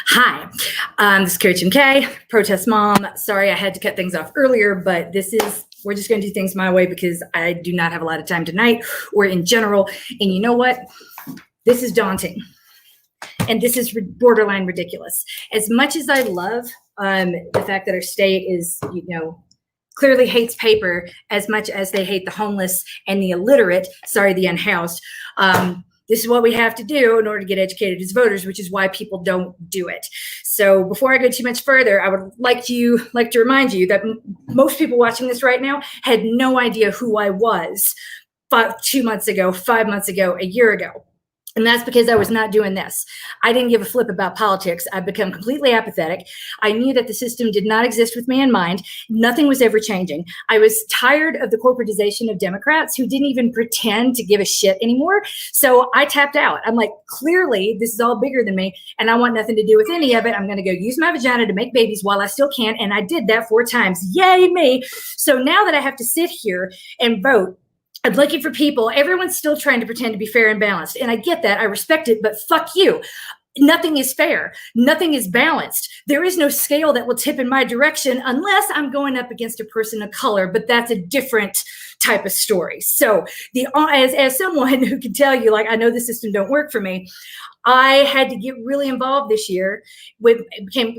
Hi, this is Coach MK, protest mom. Sorry I had to cut things off earlier, but we're just going to do things my way because I do not have a lot of time tonight or in general. And you know what? This is daunting. And this is borderline ridiculous. As much as I love the fact that our state is, clearly hates paper as much as they hate the homeless and the illiterate, the unhoused. This is what we have to do in order to get educated as voters, which is why people don't do it. So before I go too much further, I would like to remind you that most people watching this right now had no idea who I was 2 months ago, 5 months ago, a year ago. And that's because I was not doing this. I didn't give a flip about politics. I've become completely apathetic. I knew that the system did not exist with me in mind. Nothing was ever changing. I was tired of the corporatization of Democrats who didn't even pretend to give a shit anymore. So I tapped out. I'm like, clearly, this is all bigger than me, and I want nothing to do with any of it. I'm going to go use my vagina to make babies while I still can. And I did that 4 times. Yay, me. So now that I have to sit here and vote, I'm looking for people. Everyone's still trying to pretend to be fair and balanced. And I get that. I respect it, but fuck you. Nothing is fair. Nothing is balanced. There is no scale that will tip in my direction unless I'm going up against a person of color, but that's a different type of story. So as someone who can tell you, I know the system don't work for me, I had to get really involved this year.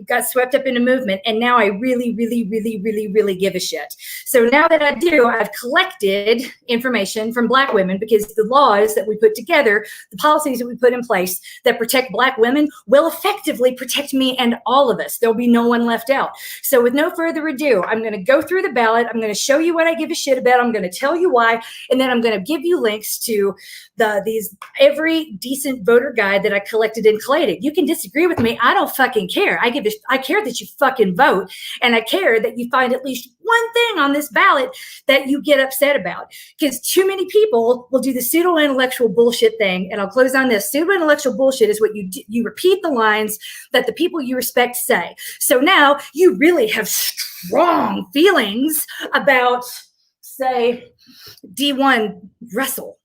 Got swept up in a movement, and now I really, really, really, really, really give a shit. So now that I do, I've collected information from Black women because the laws that we put together, the policies that we put in place that protect Black women will effectively protect me and all of us. There'll be no one left out. So with no further ado, I'm going to go through the ballot. I'm going to show you what I give a shit about. I'm going to tell you why, and then I'm going to give you links to every decent voter guide that I collected and collated. You can disagree with me. I don't fucking care. I care that you fucking vote, and I care that you find at least one thing on this ballot that you get upset about, because too many people will do the pseudo-intellectual bullshit thing. And I'll close on this. Pseudo-intellectual bullshit is what you repeat the lines that the people you respect say. So now you really have strong feelings about, say, D1 Russell.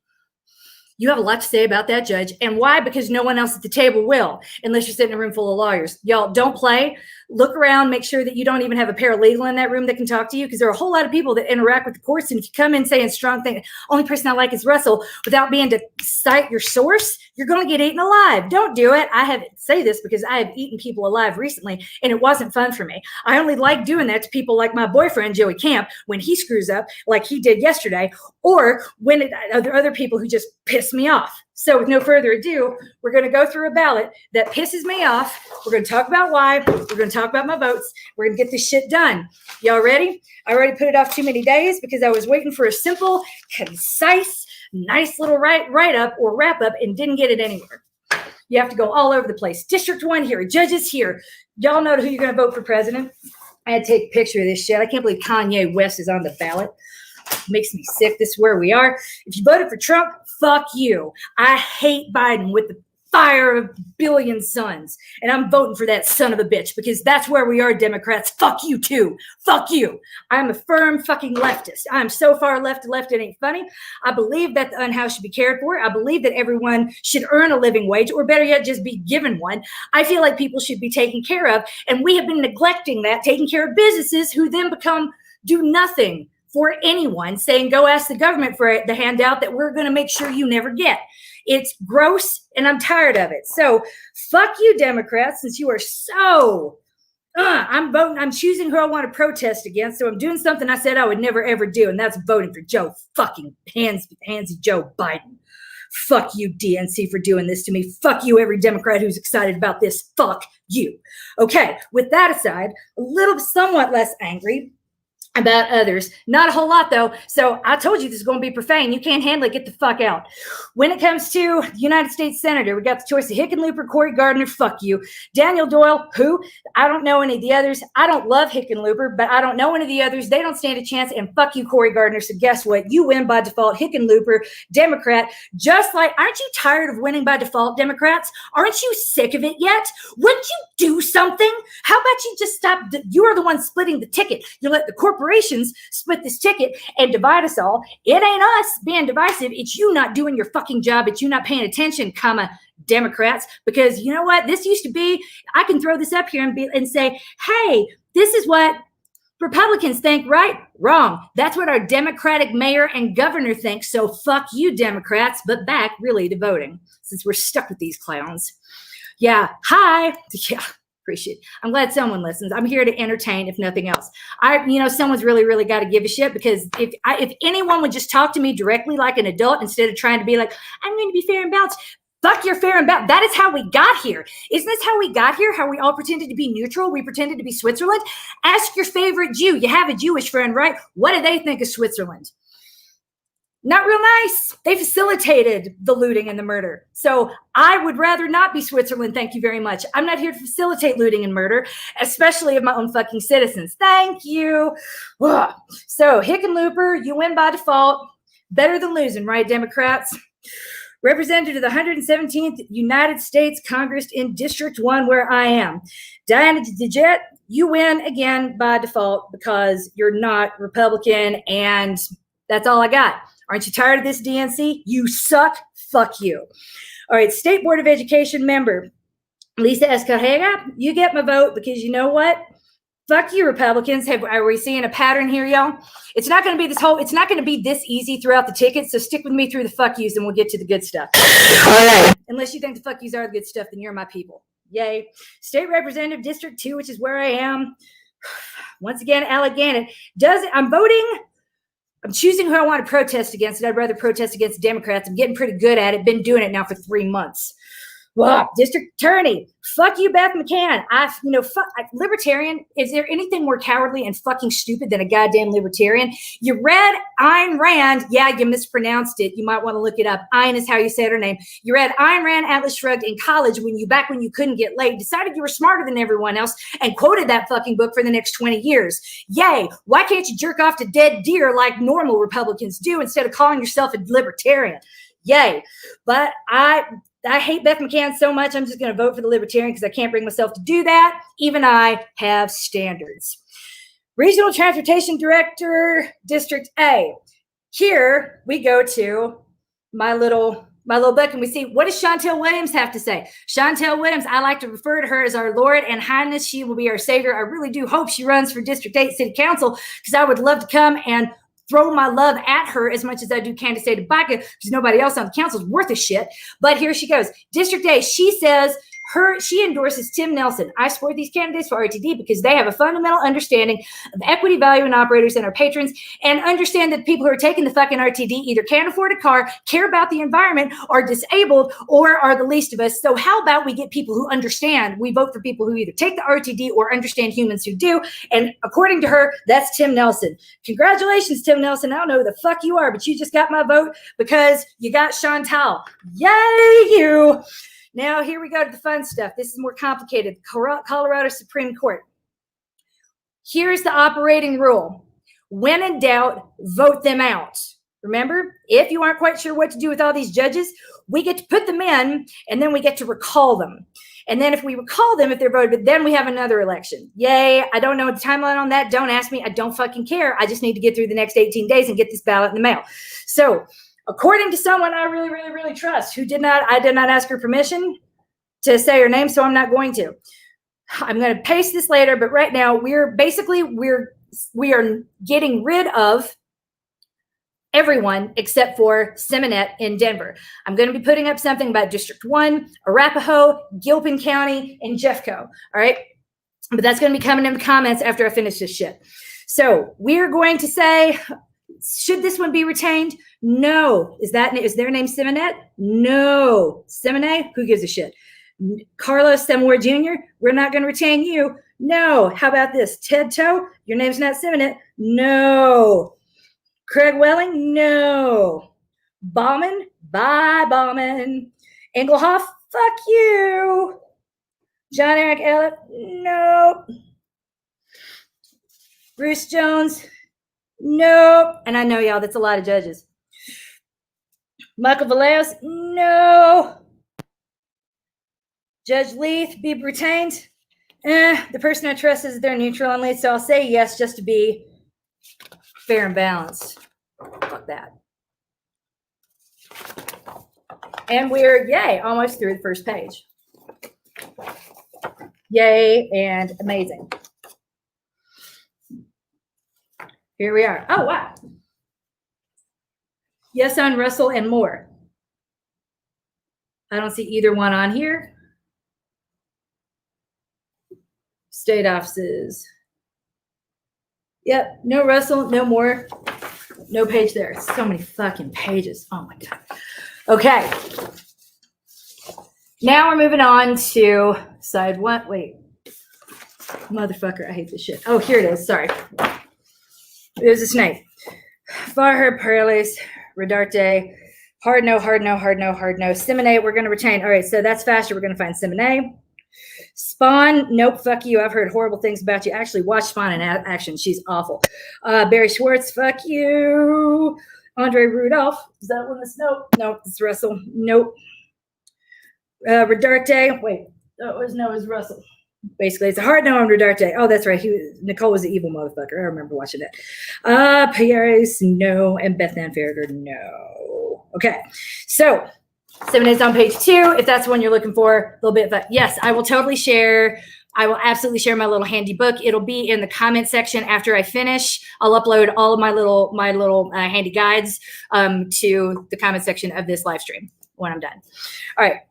You have a lot to say about that, Judge. And why? Because no one else at the table will, unless you're sitting in a room full of lawyers. Y'all, don't play. Look around. Make sure that you don't even have a paralegal in that room that can talk to you, because there are a whole lot of people that interact with the courts. And if you come in saying strong things, only person I like is Russell, without being to cite your source, you're going to get eaten alive. Don't do it. I say this because I have eaten people alive recently, and it wasn't fun for me. I only like doing that to people like my boyfriend, Joey Camp, when he screws up like he did yesterday, or when there are other people who just piss me off. So with no further ado, we're going to go through a ballot that pisses me off. We're going to talk about why. We're going to talk about my votes. We're going to get this shit done. Y'all ready? I already put it off too many days because I was waiting for a simple, concise, nice little write-up or wrap-up and didn't get it anywhere. You have to go all over the place. District 1 here, judges here. Y'all know who you're going to vote for president. I had to take a picture of this shit. I can't believe Kanye West is on the ballot. Makes me sick. This is where we are. If you voted for Trump, fuck you. I hate Biden with the fire of a billion suns. And I'm voting for that son of a bitch because that's where we are, Democrats. Fuck you too. Fuck you. I'm a firm fucking leftist. I'm so far left to left, it ain't funny. I believe that the unhoused should be cared for. I believe that everyone should earn a living wage, or better yet, just be given one. I feel like people should be taken care of. And we have been neglecting that, taking care of businesses who then do nothing for anyone, saying, go ask the government for the handout that we're going to make sure you never get. It's gross, and I'm tired of it. So fuck you, Democrats, since you are so, I'm voting. I'm choosing who I want to protest against. So I'm doing something I said I would never, ever do, and that's voting for Joe fucking handsy Joe Biden. Fuck you, DNC, for doing this to me. Fuck you, every Democrat who's excited about this. Fuck you. Okay, with that aside, somewhat less angry about others. Not a whole lot, though. So I told you this is going to be profane. You can't handle it. Get the fuck out. When it comes to the United States Senator, we got the choice of Hickenlooper, Cory Gardner, fuck you. Daniel Doyle, who? I don't know any of the others. I don't love Hickenlooper, but I don't know any of the others. They don't stand a chance. And fuck you, Cory Gardner. So guess what? You win by default. Hickenlooper, Democrat. Just like, aren't you tired of winning by default, Democrats? Aren't you sick of it yet? Wouldn't you do something? How about you just stop? You are the one splitting the ticket. You let the corporations split this ticket and divide us all. It ain't us being divisive. It's you not doing your fucking job. It's you not paying attention, Democrats, because you know what? This used to be, I can throw this up here and say, hey, this is what Republicans think, right? Wrong. That's what our Democratic mayor and governor think. So fuck you, Democrats. But back really to voting, since we're stuck with these clowns. Yeah. Hi. Yeah. Appreciate it. I'm glad someone listens. I'm here to entertain, if nothing else. Someone's really got to give a shit, because if anyone would just talk to me directly like an adult instead of trying to be like, I'm going to be fair and balanced. Fuck your fair and balanced. That is how we got here. Isn't this how we got here? How we all pretended to be neutral? We pretended to be Switzerland? Ask your favorite Jew. You have a Jewish friend, right? What do they think of Switzerland? Not real nice. They facilitated the looting and the murder. So I would rather not be Switzerland. Thank you very much. I'm not here to facilitate looting and murder, especially of my own fucking citizens. Thank you. Ugh. So Hickenlooper, you win by default. Better than losing, right, Democrats? Representative of the 117th United States Congress in District 1, where I am. Diana DeJet, you win again by default because you're not Republican, and that's all I got. Aren't you tired of this, DNC? You suck. Fuck you. All right, State Board of Education member, Lisa Escajega, you get my vote, because you know what? Fuck you, Republicans. Are we seeing a pattern here, y'all? It's not going to be it's not going to be this easy throughout the ticket, so stick with me through the fuck yous and we'll get to the good stuff. All right. Unless you think the fuck yous are the good stuff, then you're my people. Yay. State Representative District 2, which is where I am. Once again, Allegheny. I'm choosing who I want to protest against, and I'd rather protest against Democrats. I'm getting pretty good at it. Been doing it now for 3 months. Well, District Attorney, fuck you, Beth McCann. Libertarian. Is there anything more cowardly and fucking stupid than a goddamn libertarian? You read Ayn Rand. Yeah, you mispronounced it. You might want to look it up. Ayn is how you said her name. You read Ayn Rand, Atlas Shrugged in college back when you couldn't get laid, decided you were smarter than everyone else, and quoted that fucking book for the next 20 years. Yay. Why can't you jerk off to dead deer like normal Republicans do instead of calling yourself a libertarian? Yay. But I hate Beth McCann so much, I'm just going to vote for the Libertarian because I can't bring myself to do that. Even I have standards. Regional Transportation Director, District A. Here we go to my little book, and we see, what does Chantel Williams have to say? Chantel Williams, I like to refer to her as our Lord and Highness. She will be our Savior. I really do hope she runs for District 8 City Council, because I would love to come and throw my love at her as much as I do Candace Tobacco, because nobody else on the council is worth a shit. But here she goes. District A, she says she endorses Tim Nelson. I support these candidates for RTD because they have a fundamental understanding of equity, value, and operators and our patrons, and understand that people who are taking the fucking RTD either can't afford a car, care about the environment, are disabled, or are the least of us. So how about we get people who understand? We vote for people who either take the RTD or understand humans who do. And according to her, that's Tim Nelson. Congratulations, Tim Nelson. I don't know who the fuck you are, but you just got my vote because you got Chantal. Yay, you. Now, here we go to the fun stuff. This is more complicated. Colorado Supreme Court. Here's the operating rule. When in doubt, vote them out. Remember, if you aren't quite sure what to do with all these judges, we get to put them in, and then we get to recall them. And then if we recall them, if they're voted, then we have another election. Yay. I don't know the timeline on that. Don't ask me. I don't fucking care. I just need to get through the next 18 days and get this ballot in the mail. So, according to someone I really trust, I did not ask her permission to say her name, so I'm not going to. I'm going to paste this later, but right now we are getting rid of everyone except for Seminette in Denver. I'm going to be putting up something about District 1, Arapahoe, Gilpin County, and Jeffco. All right. But that's going to be coming in the comments after I finish this shit. So we're going to say, should this one be retained? No. Is their name Seminette? No. Seminette? Who gives a shit? Carlos Semore Jr., we're not going to retain you. No. How about this? Ted Toe, your name's not Seminette. No. Craig Welling, no. Bauman, bye Bauman. Engelhoff, fuck you. John Eric Ellett, no. Bruce Jones, no. And I know, y'all, that's a lot of judges. Michael Vallejos, no. Judge Leith, be retained. The person I trust is they're neutral on Leith, so I'll say yes just to be fair and balanced. Fuck that. And we're, yay, almost through the first page. Yay and amazing. Here we are. Oh, wow. Yes on Russell and Moore. I don't see either one on here. State offices. Yep, no Russell, no Moore, no page there. So many fucking pages. Oh my God. Okay. Now we're moving on to side one. Wait. Motherfucker, I hate this shit. Oh, here it is. Sorry. There's a snake. Farher, Perlis, Redarte, hard no, hard no, hard no, hard no. Simone, we're going to retain. All right, so that's faster. We're going to find Simone. Spawn, nope, fuck you. I've heard horrible things about you. Actually, watch Spawn in action. She's awful. Barry Schwartz, fuck you. Andre Rudolph, is that one that's nope? Nope, it's Russell. Nope. Redarte, wait, that was no, it was Russell. Basically, it's a hard no on Redarte. Oh, that's right. Nicole was an evil motherfucker. I remember watching that. Pierre's, no, and Beth Ann Farragher, no. Okay, so 7 is on page 2. If that's the one you're looking for, a little bit. But yes, I will totally share. I will absolutely share my little handy book. It'll be in the comment section after I finish. I'll upload all of my little handy guides to the comment section of this live stream when I'm done. All right.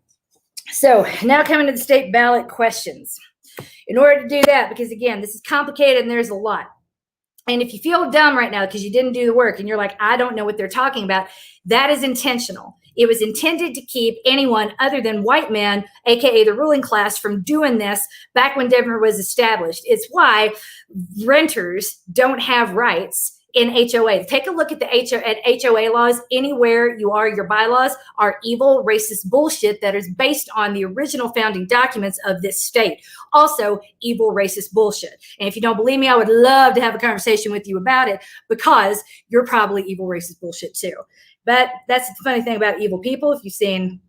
So now coming to the state ballot questions. In order to do that, because again, this is complicated and there's a lot. And if you feel dumb right now because you didn't do the work and you're like, I don't know what they're talking about, that is intentional. It was intended to keep anyone other than white men, aka the ruling class, from doing this back when Denver was established. It's why renters don't have rights in HOA. Take a look at the HOA laws. Anywhere you are, your bylaws are evil, racist bullshit that is based on the original founding documents of this state. Also, evil, racist bullshit. And if you don't believe me, I would love to have a conversation with you about it because you're probably evil, racist bullshit too. But that's the funny thing about evil people. If you've seen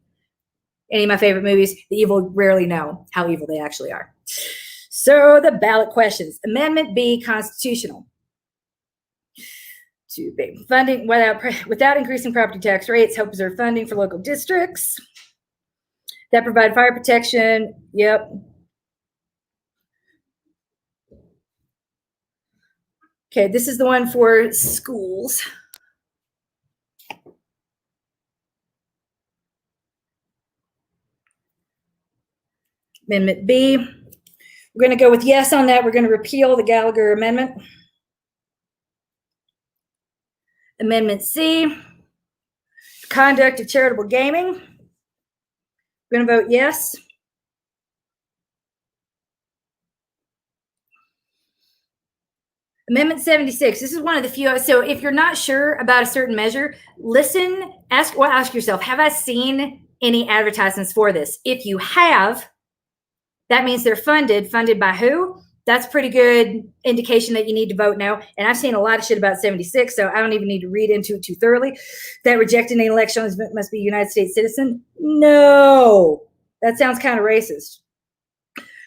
any of my favorite movies, the evil rarely know how evil they actually are. So the ballot questions. Amendment B, constitutional. To be funding without increasing property tax rates, help preserve funding for local districts that provide fire protection. Yep. Okay, this is the one for schools. Amendment B. We're going to go with yes on that. We're going to repeal the Gallagher Amendment. Amendment C. Conduct of charitable gaming. We're going to vote yes. Amendment 76. This is one of the few. So if you're not sure about a certain measure, listen, ask yourself, have I seen any advertisements for this? If you have, that means they're funded by who? That's pretty good indication that you need to vote no. And I've seen a lot of shit about 76, so I don't even need to read into it too thoroughly. That rejecting an election must be a United States citizen? No. That sounds kind of racist.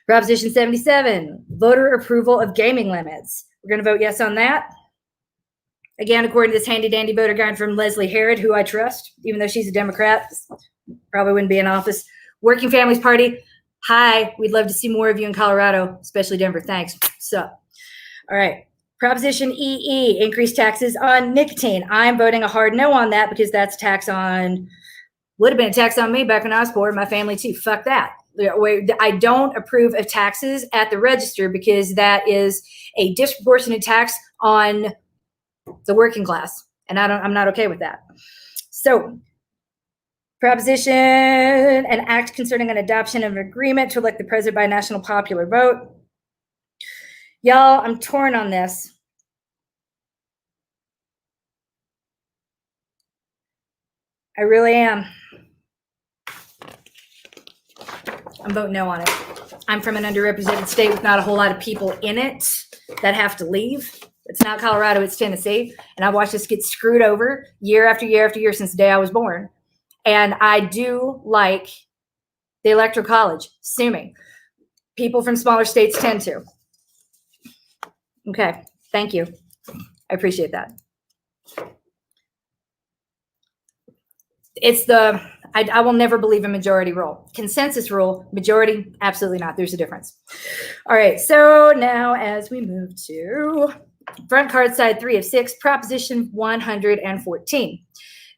Proposition 77, voter approval of gaming limits. We're going to vote yes on that. Again, according to this handy dandy voter guide from Leslie Herod, who I trust, even though she's a Democrat, probably wouldn't be in office. Working Families Party. Hi, we'd love to see more of you in Colorado, especially Denver. Thanks. So, all right. Proposition EE, increased taxes on nicotine. I'm voting a hard no on that because that's tax on, would have been a tax on me back when I was poor, my family too. Fuck that. I don't approve of taxes at the register because that is a disproportionate tax on the working class. And I'm not okay with that. So, Proposition, an act concerning an adoption of an agreement to elect the president by national popular vote. Y'all, I'm torn on this. I really am. I'm voting no on it. I'm from an underrepresented state with not a whole lot of people in it that have to leave. It's not Colorado, it's Tennessee. And I watched this get screwed over year after year after year since the day I was born. And I do like the electoral college, assuming people from smaller states tend to. Okay, thank you. I appreciate that. I will never believe a majority rule. Consensus rule, majority, absolutely not. There's a difference. All right, so now as we move to front card side 3 of 6, Proposition 114.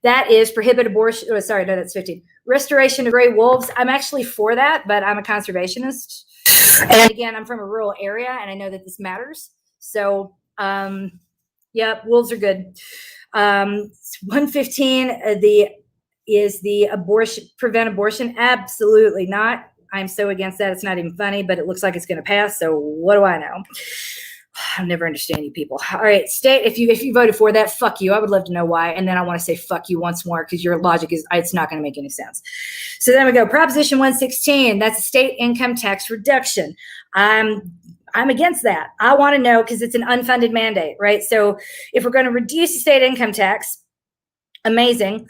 That is prohibit abortion. Oh, sorry, no, that's 15. Restoration of gray wolves. I'm actually for that, but I'm a conservationist. And again, I'm from a rural area, and I know that this matters. So, yeah, wolves are good. 115, is the prevent abortion? Absolutely not. I'm so against that. It's not even funny, but it looks like it's going to pass. So what do I know? I never understand you people. All right, state, if you voted for that, fuck you. I would love to know why. And then I want to say fuck you once more because your logic is, it's not going to make any sense. So then we go. Proposition 116, that's a state income tax reduction. I'm against that. I want to know because it's an unfunded mandate, right? So if we're going to reduce the state income tax, amazing.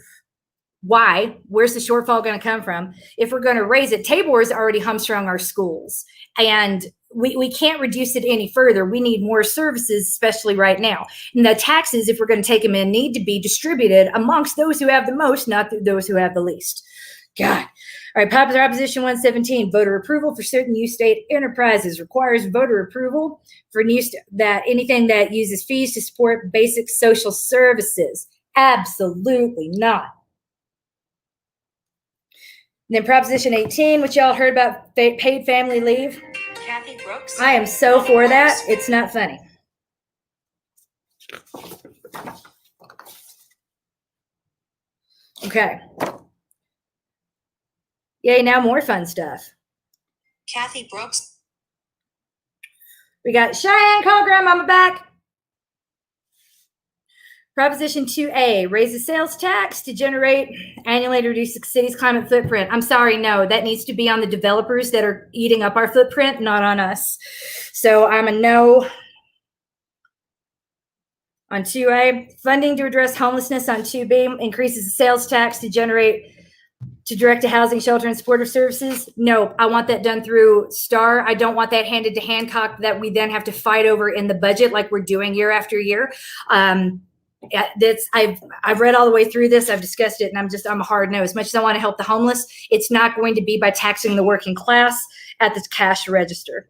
Why? Where's the shortfall going to come from? If we're going to raise it, Tabor has already hamstrung our schools, and we can't reduce it any further. We need more services, especially right now. And the taxes, if we're going to take them in, need to be distributed amongst those who have the most, not those who have the least. God. All right, Proposition 117, voter approval for certain new state enterprises requires voter approval for anything that uses fees to support basic social services. Absolutely not. And then Proposition 18, which y'all heard about paid family leave. Kathy Brooks. I am so for that. It's not funny. Okay. Yay, now more fun stuff. Kathy Brooks. We got Cheyenne, call grandmama back. Proposition 2A, raise the sales tax to generate annually to reduce the city's climate footprint. I'm sorry, no, that needs to be on the developers that are eating up our footprint, not on us. So I'm a no on 2A. Funding to address homelessness on 2B, increases the sales tax to direct to housing, shelter, and supportive services. No, I want that done through STAR. I don't want that handed to Hancock that we then have to fight over in the budget like we're doing year after year. I've read all the way through this. I've discussed it, and I'm a hard no. As much as I want to help the homeless, it's not going to be by taxing the working class at the cash register.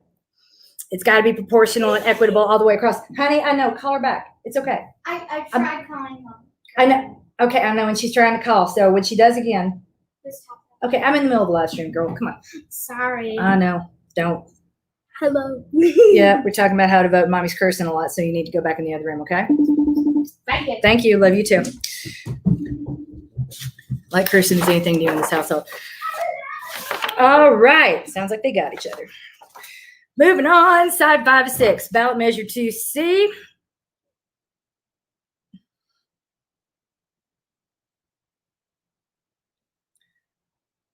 It's got to be proportional and equitable all the way across. Honey, I know. Call her back. It's okay. I tried calling her. I know. Okay, I know. And she's trying to call. So when she does again. Okay, I'm in the middle of the live stream, girl. Come on. Sorry. I know. Don't. Hello. Yeah, we're talking about how to vote. Mommy's cursing a lot, so you need to go back in the other room, okay? Thank you. Thank you. Love you too. Like cursing is anything new in this household. All right. Sounds like they got each other. Moving on. Side 5 of 6. Ballot measure 2C.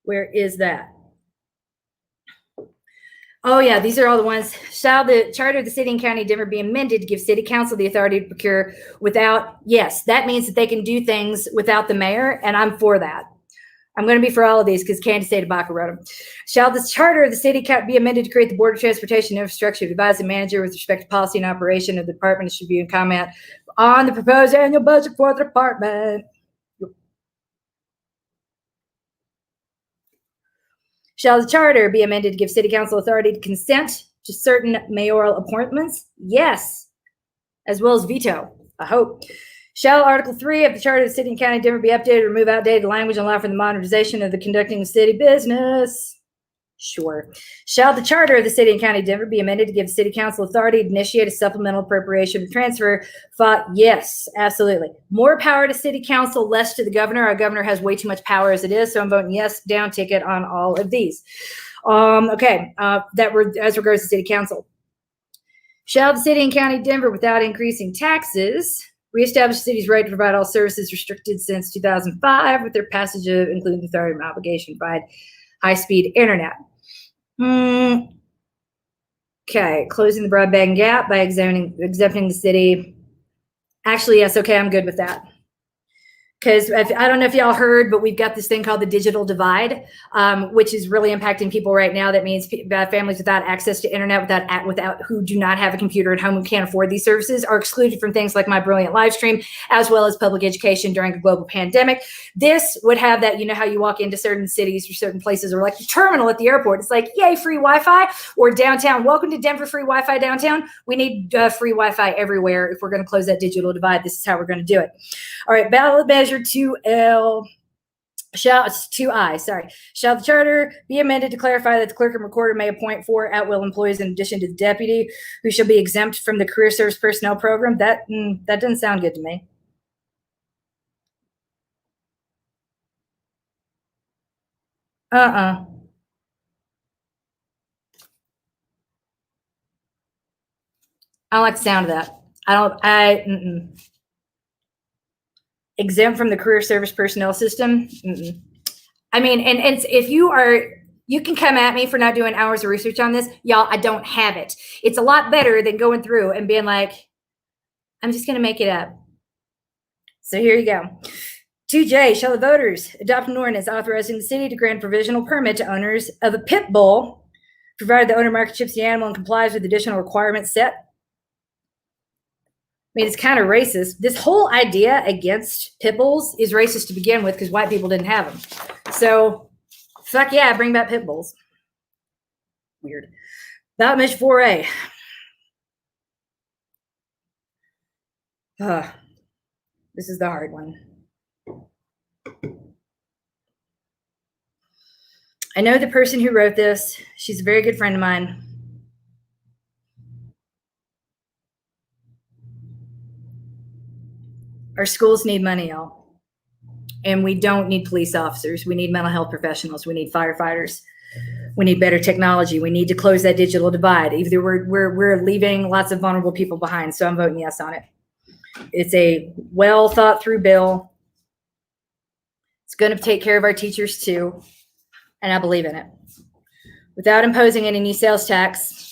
Where is that? Oh, yeah, these are all the ones. Shall the charter of the city and county of Denver be amended to give city council the authority to procure without, yes, that means that they can do things without the mayor, and I'm for that. I'm going to be for all of these because Candace Baca wrote them. Shall the charter of the city be amended to create the Board of Transportation and Infrastructure to advise the manager with respect to policy and operation of the department to review and comment on the proposed annual budget for the department? Shall the charter be amended to give city council authority to consent to certain mayoral appointments? Yes, as well as veto, I hope. Shall Article 3 of the Charter of the City and County of Denver be updated or remove outdated language and allow for the modernization of the conducting of city business? Sure. Shall the Charter of the City and County of Denver be amended to give city council authority to initiate a supplemental appropriation transfer? Yes, absolutely. More power to city council, less to the governor. Our governor has way too much power as it is, so I'm voting yes, down ticket on all of these. As regards to city council. Shall the city and county of Denver, without increasing taxes, reestablish the city's right to provide all services restricted since 2005 with their passage of including the authority and obligation to provide high-speed internet? Okay, closing the broadband gap by exempting the city. Actually, yes, okay, I'm good with that. because I don't know if y'all heard, but we've got this thing called the digital divide, which is really impacting people right now. That means families without access to internet, without who do not have a computer at home, who can't afford these services, are excluded from things like My Brilliant live stream, as well as public education during a global pandemic. This would have that, you know how you walk into certain cities or certain places, or like the terminal at the airport, it's like, yay, free Wi-Fi, or downtown, welcome to Denver, free Wi-Fi downtown. We need free Wi-Fi everywhere. If we're going to close that digital divide, this is how we're going to do it. All right, ballot measure 2L. Shall the charter be amended to clarify that the clerk and recorder may appoint 4 at-will employees in addition to the deputy, who shall be exempt from the career service personnel program? That doesn't sound good to me. I don't like the sound of that. Exempt from the career service personnel system. I mean, and it's, if you can come at me for not doing hours of research on this. Y'all, I don't have it. It's a lot better than going through and being like, I'm just going to make it up. So here you go. 2J, shall the voters adopt an ordinance authorizing the city to grant provisional permit to owners of a pit bull, provided the owner market chips the animal and complies with additional requirements set? I mean, it's kind of racist. This whole idea against pit bulls is racist to begin with, because white people didn't have them. So, fuck yeah, bring back pit bulls. Weird. Ballot measure 4A. This is the hard one. I know the person who wrote this. She's a very good friend of mine. Our schools need money, y'all. And we don't need police officers. We need mental health professionals. We need firefighters. We need better technology. We need to close that digital divide. Either we're leaving lots of vulnerable people behind. So I'm voting yes on it. It's a well thought through bill. It's going to take care of our teachers too. And I believe in it. Without imposing any new sales tax.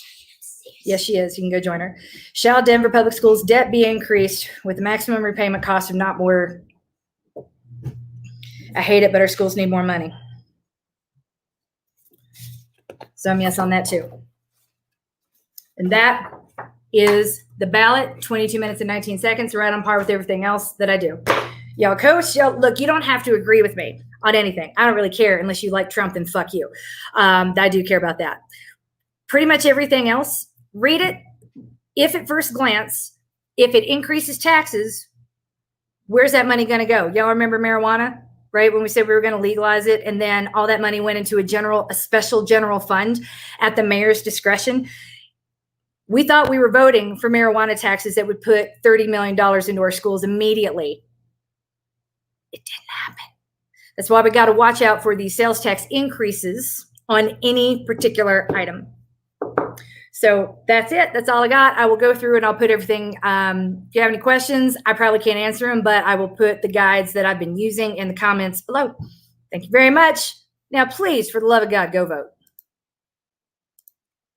Yes, she is. You can go join her. Shall Denver Public Schools debt be increased with the maximum repayment cost of not more? I hate it, but our schools need more money. So I'm yes on that too. And that is the ballot. 22 minutes and 19 seconds, right on par with everything else that I do. Y'all, coach, y'all, look, you don't have to agree with me on anything. I don't really care unless you like Trump, then fuck you. I do care about that. Pretty much everything else. Read it. If at first glance, if it increases taxes, where's that money going to go? Y'all remember marijuana, right? When we said we were going to legalize it, and then all that money went into a special general fund at the mayor's discretion. We thought we were voting for marijuana taxes that would put $30 million into our schools immediately. It didn't happen. That's why we got to watch out for these sales tax increases on any particular item. So that's it. That's all I got. I will go through and I'll put everything. If you have any questions, I probably can't answer them, but I will put the guides that I've been using in the comments below. Thank you very much. Now, please, for the love of God, go vote.